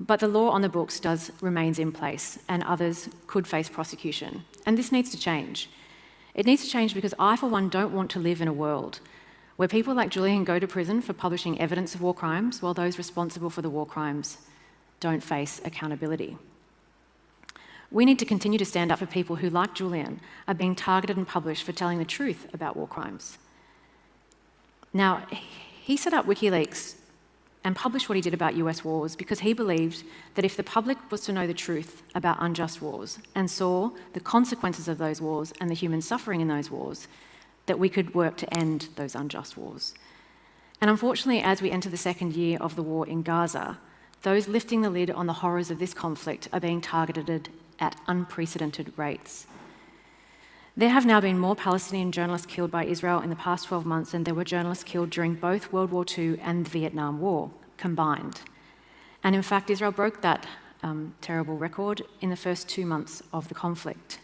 But the law on the books remains in place, and others could face prosecution. And this needs to change. It needs to change because I, for one, don't want to live in a world where people like Julian go to prison for publishing evidence of war crimes while those responsible for the war crimes don't face accountability. We need to continue to stand up for people who, like Julian, are being targeted and published for telling the truth about war crimes. Now, he set up WikiLeaks and published what he did about US wars because he believed that if the public was to know the truth about unjust wars and saw the consequences of those wars and the human suffering in those wars, that we could work to end those unjust wars. And unfortunately, as we enter the second year of the war in Gaza, those lifting the lid on the horrors of this conflict are being targeted at unprecedented rates. There have now been more Palestinian journalists killed by Israel in the past 12 months than there were journalists killed during both World War II and the Vietnam War combined. And in fact, Israel broke that terrible record in the first 2 months of the conflict.